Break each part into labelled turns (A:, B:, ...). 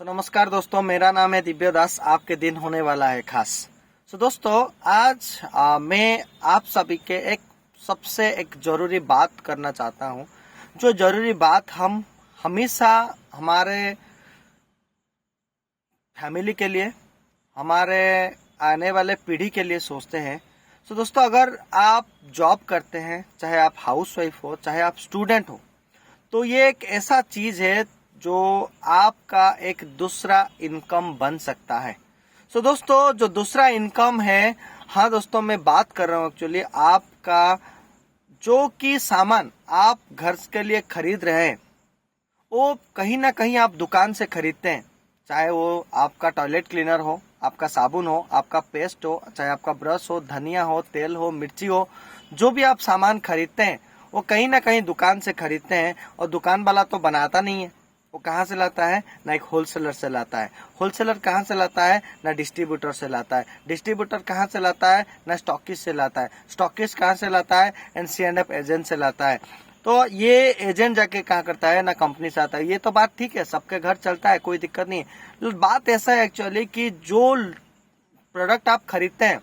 A: नमस्कार दोस्तों, मेरा नाम है दिव्य दास। आपके दिन होने वाला है खास। दोस्तों, आज मैं आप सभी के एक जरूरी बात करना चाहता हूँ। जो जरूरी बात हम हमेशा हमारे फैमिली के लिए, हमारे आने वाले पीढ़ी के लिए सोचते हैं। दोस्तों, अगर आप जॉब करते हैं, चाहे आप हाउसवाइफ हो, चाहे आप स्टूडेंट हो, तो ये एक ऐसा चीज है जो आपका एक दूसरा इनकम बन सकता है। दोस्तों, जो दूसरा इनकम है, हाँ दोस्तों, मैं बात कर रहा हूँ एक्चुअली आपका जो कि सामान आप घर के लिए खरीद रहे हैं, वो कहीं ना कहीं आप दुकान से खरीदते हैं। चाहे वो आपका टॉयलेट क्लीनर हो, आपका साबुन हो, आपका पेस्ट हो, चाहे आपका ब्रश हो, धनिया हो, तेल हो, मिर्ची हो, जो भी आप सामान खरीदते हैं वो कहीं ना कहीं दुकान से खरीदते हैं। और दुकान वाला तो बनाता नहीं है, वो कहाँ से लाता है? ना एक होलसेलर से लाता है। होलसेलर कहाँ से लाता है? ना डिस्ट्रीब्यूटर से लाता है। डिस्ट्रीब्यूटर कहाँ से लाता है? ना स्टॉकिस्ट से लाता है। स्टॉकिस्ट कहाँ से लाता है? C&F एजेंट से लाता है। तो ये एजेंट जाके कहाँ करता है? ना कंपनी से आता है। ये तो बात ठीक है, सबके घर चलता है, कोई दिक्कत नहीं है। बात ऐसा है एक्चुअली कि जो प्रोडक्ट आप खरीदते हैं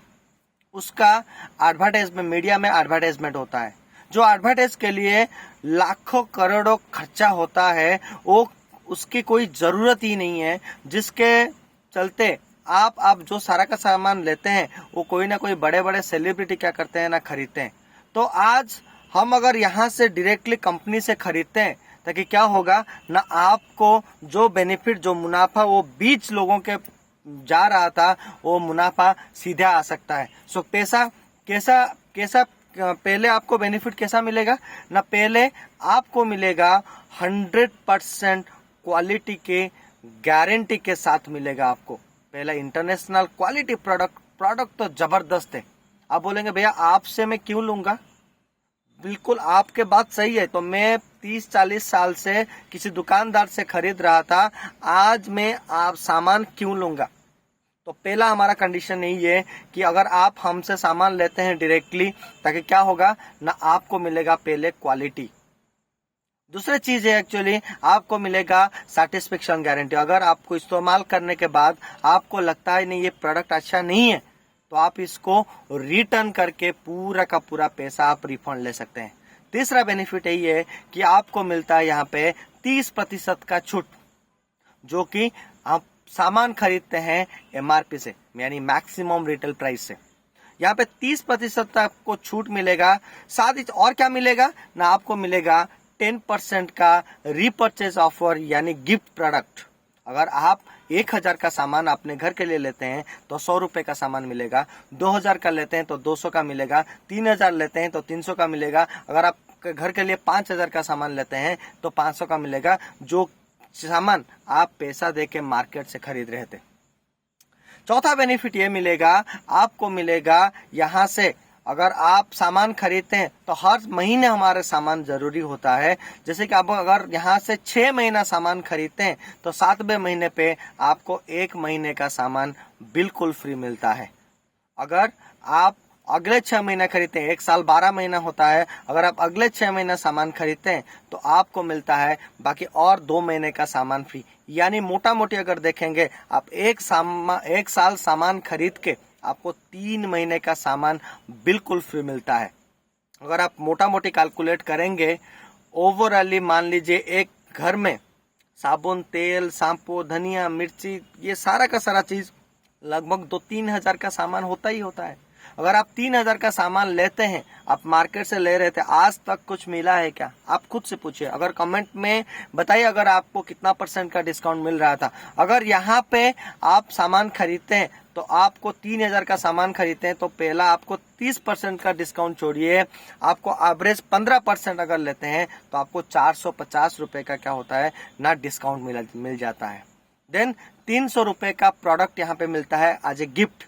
A: उसका एडवर्टाइजमेंट, मीडिया में एडवर्टाइजमेंट होता है। जो एडवर्टाइज के लिए लाखों करोड़ों खर्चा होता है, वो उसकी कोई जरूरत ही नहीं है, जिसके चलते आप जो सारा का सामान लेते हैं वो कोई ना कोई बड़े बड़े सेलिब्रिटी क्या करते हैं? ना खरीदते हैं। तो आज हम अगर यहाँ से डायरेक्टली कंपनी से खरीदते हैं, ताकि क्या होगा ना, आपको जो बेनिफिट, जो मुनाफा वो 20 लोगों के जा रहा था, वो मुनाफा सीधा आ सकता है। पैसा कैसा कैसा पहले आपको बेनिफिट कैसा मिलेगा ना? पहले आपको मिलेगा 100% क्वालिटी के गारंटी के साथ मिलेगा आपको। पहला इंटरनेशनल क्वालिटी प्रोडक्ट तो जबरदस्त है। आप बोलेंगे भैया आपसे मैं क्यों लूंगा? बिल्कुल आपके बात सही है। तो मैं 30-40 साल से किसी दुकानदार से खरीद रहा था, आज मैं आप सामान क्यों लूंगा? तो पहला हमारा कंडीशन यही है कि अगर आप हमसे सामान लेते हैं डायरेक्टली, ताकि क्या होगा ना, आपको मिलेगा पहले क्वालिटी। दूसरी चीज है एक्चुअली आपको मिलेगा सेटिस्फेक्शन गारंटी। अगर आपको इस्तेमाल करने के बाद आपको लगता है नहीं ये प्रोडक्ट अच्छा नहीं है, तो आप इसको रिटर्न करके पूरा का पूरा पैसा आप रिफंड ले सकते हैं। तीसरा बेनिफिट यही है कि आपको मिलता है यहाँ पे 30% का छूट, जो कि आप सामान खरीदते हैं MRP से, यानी मैक्सिमम रिटेल प्राइस से। यहाँ पे 30% आपको छूट मिलेगा। साथ ही और क्या मिलेगा ना, आपको मिलेगा 10% का रीपर्चेज ऑफर, यानी गिफ्ट प्रोडक्ट। अगर आप 1000 का सामान अपने घर के लिए लेते हैं तो 100 रुपए का सामान मिलेगा। 2000 का लेते हैं तो 200 का मिलेगा। 3000 लेते हैं तो 300 का मिलेगा। अगर आप घर के लिए 5000 का सामान लेते हैं तो 500 का मिलेगा, जो सामान आप पैसा देके मार्केट से खरीद रहे थे। चौथा बेनिफिट ये मिलेगा, आपको मिलेगा यहाँ से, अगर आप सामान खरीदते हैं तो हर महीने हमारे सामान जरूरी होता है। जैसे कि आप अगर यहाँ से 6 महीना सामान खरीदते हैं तो 7वें महीने पे आपको 1 महीने का सामान बिल्कुल फ्री मिलता है। अगर आप अगले 6 महीना खरीदते हैं, 1 साल 12 महीना होता है, अगर आप अगले 6 महीना सामान खरीदते हैं तो आपको मिलता है बाकी और 2 महीने का सामान फ्री। यानी मोटा मोटी अगर देखेंगे, आप एक साल सामान खरीद के आपको 3 महीने का सामान बिल्कुल फ्री मिलता है। अगर आप मोटा मोटी कैलकुलेट करेंगे, ओवरऑली मान लीजिए एक घर में साबुन, तेल, शैम्पू, धनिया, मिर्ची, ये सारा का सारा चीज लगभग 2-3 हजार का सामान होता ही होता है। अगर आप 3000 का सामान लेते हैं, आप मार्केट से ले रहे थे, आज तक कुछ मिला है क्या? आप खुद से पूछिए। अगर कमेंट में बताइए अगर आपको कितना % का डिस्काउंट मिल रहा था। अगर यहाँ पे आप सामान खरीदते हैं तो आपको 3000 का सामान खरीदते हैं तो पहला आपको 30% का डिस्काउंट छोड़िए, आपको एवरेज 15% अगर लेते हैं तो आपको 450 रुपए का क्या होता है ना, डिस्काउंट मिल जाता है। देन 300 रुपए का प्रोडक्ट यहाँ पे मिलता है एज ए गिफ्ट,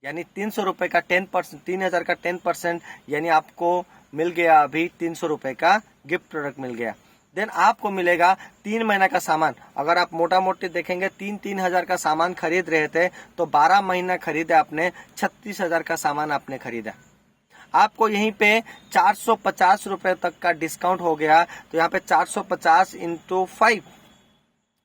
A: यानी 300 रुपए का 10%, 3000 का 10%, यानी आपको मिल गया अभी 300 रुपए का गिफ्ट प्रोडक्ट मिल गया। देन आपको मिलेगा 3 महीना का सामान। अगर आप मोटा मोटी देखेंगे 3-3 हजार का सामान खरीद रहे थे तो 12 महीना खरीदे आपने, 36,000 का सामान आपने खरीदा। आपको यहीं पे 450 रुपए तक का डिस्काउंट हो गया। तो यहाँ पे 450 × 5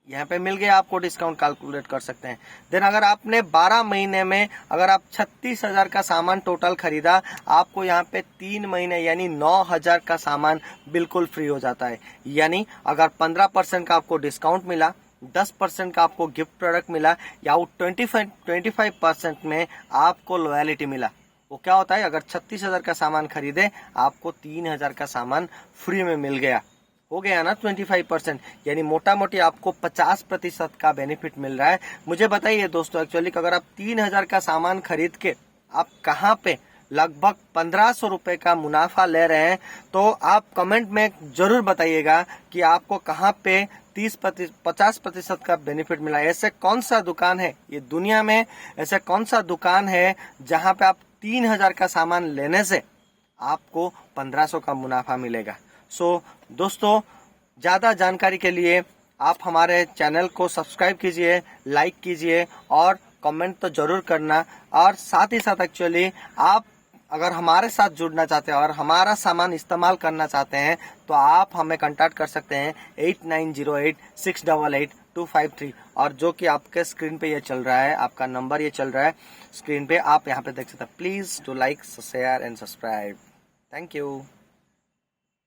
A: यहाँ पे मिल गया, आपको डिस्काउंट कैलकुलेट कर सकते हैं। देन अगर आपने 12 महीने में अगर आप 36,000 का सामान टोटल खरीदा, आपको यहाँ पे 3 महीने यानी 9,000 का सामान बिल्कुल फ्री हो जाता है। यानी अगर 15% का आपको डिस्काउंट मिला, 10% का आपको गिफ्ट प्रोडक्ट मिला, या 25% में आपको लॉयलिटी मिला, वो क्या होता है, अगर 36,000 का सामान खरीदे आपको 3,000 का सामान फ्री में मिल गया, हो गया ना 25%, यानी मोटा मोटी आपको 50% का बेनिफिट मिल रहा है। मुझे बताइए दोस्तों, एक्चुअली अगर आप 3,000 का सामान खरीद के आप कहाँ पे लगभग 1,500 रुपए का मुनाफा ले रहे हैं, तो आप कमेंट में जरूर बताइएगा कि आपको कहाँ पे 50% का बेनिफिट मिला। ऐसे कौन सा दुकान है ये दुनिया में, ऐसे कौन सा दुकान है जहां पे आप 3,000 का सामान लेने से आपको 1,500 का मुनाफा मिलेगा। सो दोस्तों, ज्यादा जानकारी के लिए आप हमारे चैनल को सब्सक्राइब कीजिए, लाइक कीजिए और कमेंट तो जरूर करना। और साथ ही साथ एक्चुअली आप अगर हमारे साथ जुड़ना चाहते हैं और हमारा सामान इस्तेमाल करना चाहते हैं, तो आप हमें कांटेक्ट कर सकते हैं 8908-688-253, और जो कि आपके स्क्रीन पे ये चल रहा है, आपका नंबर ये चल रहा है स्क्रीन पे, आप यहाँ पे देख सकते हैं। Please do like, share and subscribe. Thank you.